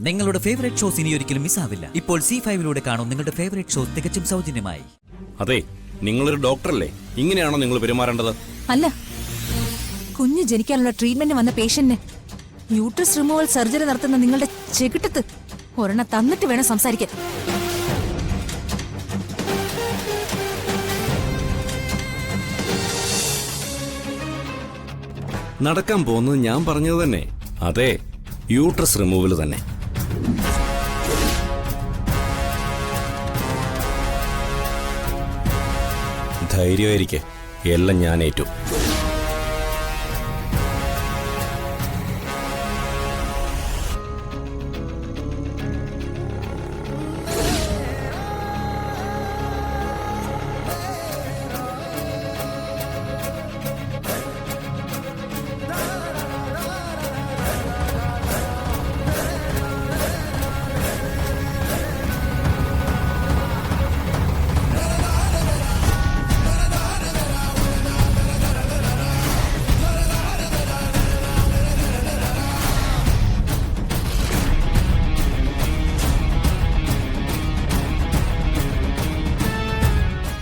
നിങ്ങളുടെ favourite shows ഇനി ഒരിക്കലും മിസ്സാവില്ല. ഇപ്പോൾ C5 കാണും നിങ്ങളുടെ ഫേവറേറ്റ് ഷോസ് തികച്ചും സൗജന്യമായി. അതെ, നിങ്ങളൊരു ഡോക്ടറല്ലേ, ഇങ്ങനെയാണോ നിങ്ങൾ പെരുമാറേണ്ടത്? അല്ല, കുഞ്ഞ് ജനിക്കാനുള്ള ട്രീറ്റ്മെന്റ് വന്ന പേഷ്യന്റിന് യൂട്രസ് റിമൂവൽ സർജറി നടത്തുന്ന നിങ്ങളുടെ ചെകിട്ടത്ത് ഒരെണ്ണം തന്നിട്ട് വേണം സംസാരിക്കാൻ. നടക്കാൻ പോകുന്നത് ഞാൻ പറഞ്ഞത് തന്നെ. അതെ, യൂട്രസ് റിമൂവൽ തന്നെ. ധൈര്യമായിരിക്കെ, എല്ലാം ഞാൻ ഏറ്റു.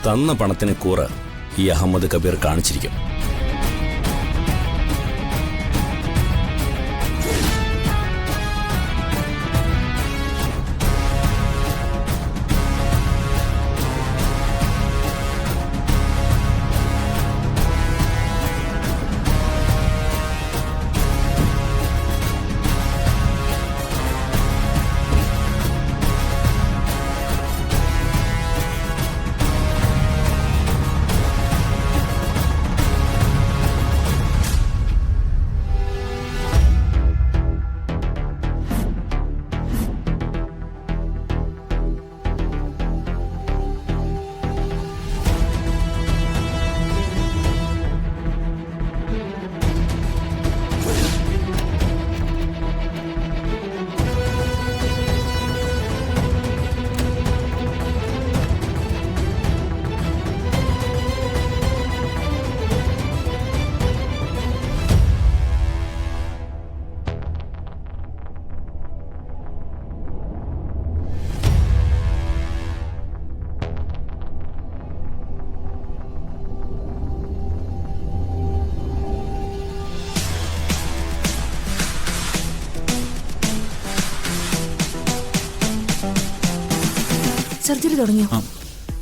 തന്ന പണത്തിന് കൂറ് ഈ അഹമ്മദ് കബീർ കാണിച്ചിരിക്കും. സർജറി തുടങ്ങിയോ?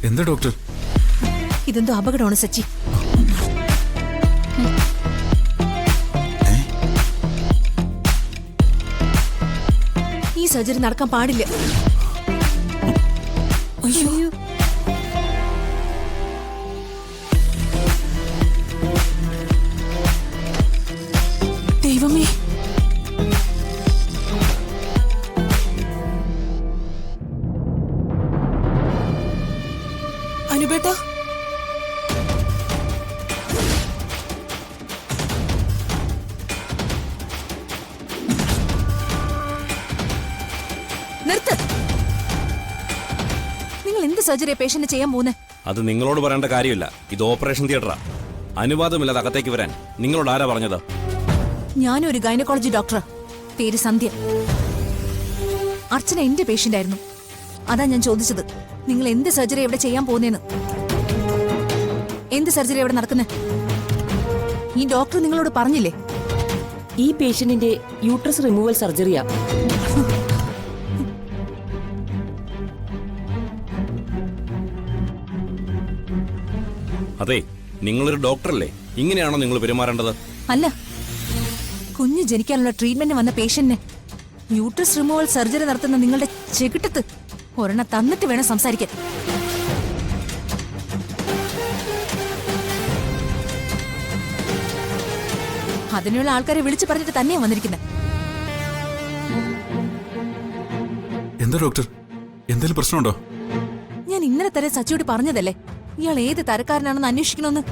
എന്താ ഡോക്ടർ? ഇതെന്തോ അപകടമാണ് സച്ചി. ഈ സർജറി നടക്കാൻ പാടില്ല. അയ്യോ, ദൈവമേ. അനുബേട്ട, നിർത്ത്. നിങ്ങൾ എന്ത് സർജറിയാ പേഷ്യന്റ് ചെയ്യാൻ പോകുന്നത്? അത് നിങ്ങളോട് പറയേണ്ട കാര്യമില്ല. ഇത് ഓപ്പറേഷൻ തിയേറ്ററാ. അനുവാദമില്ലാതെ അകത്തേക്ക് വരാൻ നിങ്ങളോട് ആരാ പറഞ്ഞത്? ഞാനൊരു ഗൈനക്കോളജി ഡോക്ടറാ. പേര് സന്ധ്യ. അർച്ചന എന്റെ പേഷ്യന്റ് ആയിരുന്നു. അതാ ഞാൻ ചോദിച്ചത്, നിങ്ങൾ എന്ത് സർജറി എവിടെ ചെയ്യാൻ പോകുന്നേന്ന്. എന്ത് സർജറി എവിടെ നടക്കുന്നേ? ഈ ഡോക്ടർ നിങ്ങളോട് പറഞ്ഞില്ലേ? ഈ പേഷ്യന്റിന്റെ യൂട്രസ് റിമൂവൽ സർജറിയാ. അതെ, നിങ്ങളൊരു ഡോക്ടറല്ലേ, ഇങ്ങനെയാണോ നിങ്ങൾ പെരുമാറേണ്ടത്? അല്ല, കുഞ്ഞ് ജനിക്കാനുള്ള ട്രീറ്റ്മെന്റ് വന്ന പേഷ്യന്റിന് യൂട്രസ് റിമൂവൽ സർജറി നടത്തുന്ന നിങ്ങളുടെ ചെകിട്ടത്ത് ഒരെണ്ണം തന്നിട്ട് വേണം സംസാരിക്കാൻ. അതിനുള്ള ആൾക്കാരെ വിളിച്ചു പറഞ്ഞിട്ട് തന്നെയാ വന്നിരിക്കുന്നത്. എന്താ ഡോക്ടർ, എന്തെങ്കിലും പ്രശ്നമുണ്ടോ? ഞാൻ ഇന്നലെ തന്നെ സച്ചിയോട് പറഞ്ഞതല്ലേ, ഇയാൾ ഏത് തരക്കാരനാണെന്ന് അന്വേഷിക്കണമെന്ന്.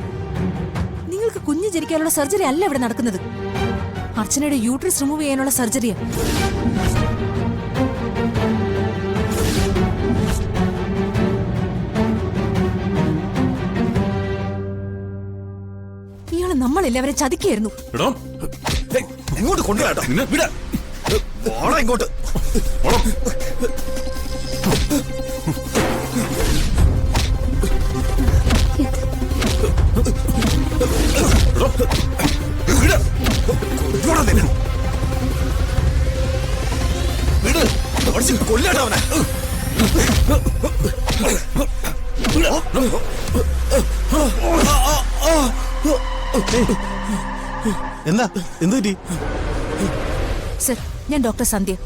നിങ്ങൾക്ക് കുഞ്ഞ് ജനിക്കാനുള്ള സർജറി അല്ല ഇവിടെ നടക്കുന്നത്. അർച്ചനയുടെ യൂട്രസ് റിമൂവ് ചെയ്യാനുള്ള സർജറിയാ. ഇയാള് നമ്മളെല്ലാവരും ചതിക്കായിരുന്നു. ഇങ്ങോട്ട് കൊണ്ടുവരാട്ടോ. ഇങ്ങോട്ട് കൊല്ലാട്ടവനെ. എന്താ എന്ത് പറ്റി? സർ, ഞാൻ ഡോക്ടർ സന്ധ്യ.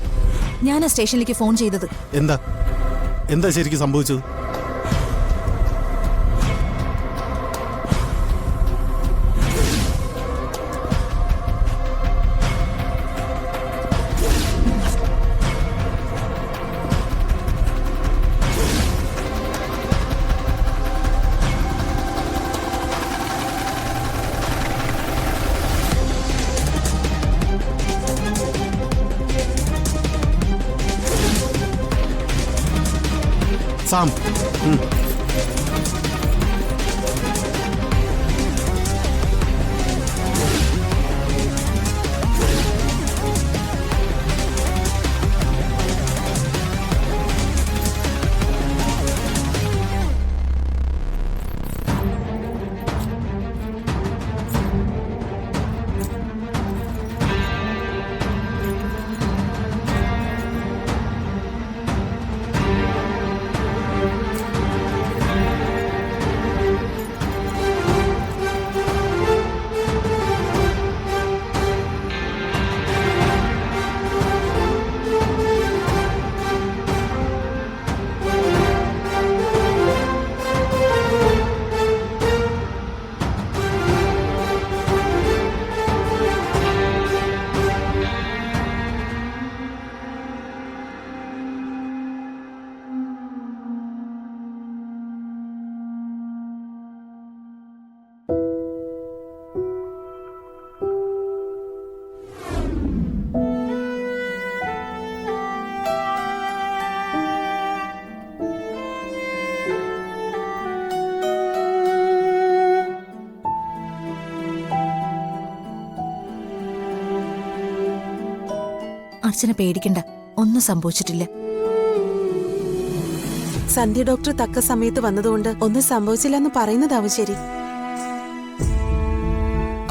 ഞാനാ സ്റ്റേഷനിലേക്ക് ഫോൺ ചെയ്തത്. എന്താ എന്താ ശരിക്കും സംഭവിച്ചത്? സാം, അർച്ചന പേടിക്കണ്ട, ഒന്നും സംഭവിച്ചിട്ടില്ല. സന്ധ്യ ഡോക്ടർ തക്ക സമയത്ത് വന്നതുകൊണ്ട് ഒന്നും സംഭവിച്ചില്ലെന്ന് പറയുന്നതാവും ശരി.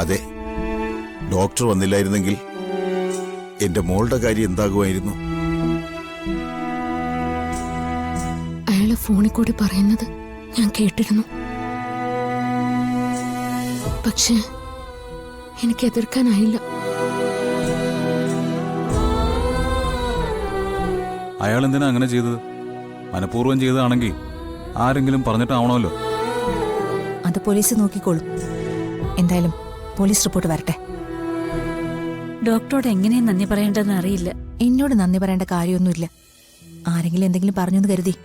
അതെ, ഡോക്ടർ വന്നില്ലായിരുന്നെങ്കിൽ എന്റെ മോളുടെ കാര്യം എന്താകുമായിരുന്നു? അയാള് ഫോണിൽ കൂടി പറയുന്നത് ഞാൻ കേട്ടിരുന്നു. പക്ഷെ എനിക്ക് എതിർക്കാനായില്ല. അയാൾ എന്തിനാ അങ്ങനെ ചെയ്തത്? മനഃപൂർവ്വം ചെയ്തതാണെങ്കിൽ ആരെങ്കിലും പറഞ്ഞിട്ടാവണമല്ലോ. അത് പോലീസ് നോക്കിക്കോളും. എന്തായാലും പോലീസ് റിപ്പോർട്ട് വരട്ടെ. ഡോക്ടറോട് എങ്ങനെയും നന്ദി പറയേണ്ടതെന്ന് അറിയില്ല. എന്നോട് നന്ദി പറയേണ്ട കാര്യമൊന്നുമില്ല. ആരെങ്കിലും എന്തെങ്കിലും പറഞ്ഞെന്ന് കരുതി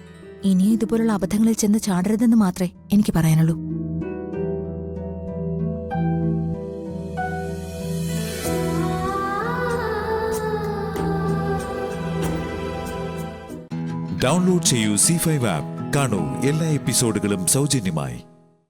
ഇനിയും ഇതുപോലുള്ള അബദ്ധങ്ങളിൽ ചെന്ന് ചാടരുതെന്ന് മാത്രമേ എനിക്ക് പറയാനുള്ളൂ. ഡൗൺലോഡ് ചെയ്യൂ C5 ആപ്പ്. കാണൂ എല്ലാ എപ്പിസോഡുകളും സൗജന്യമായി.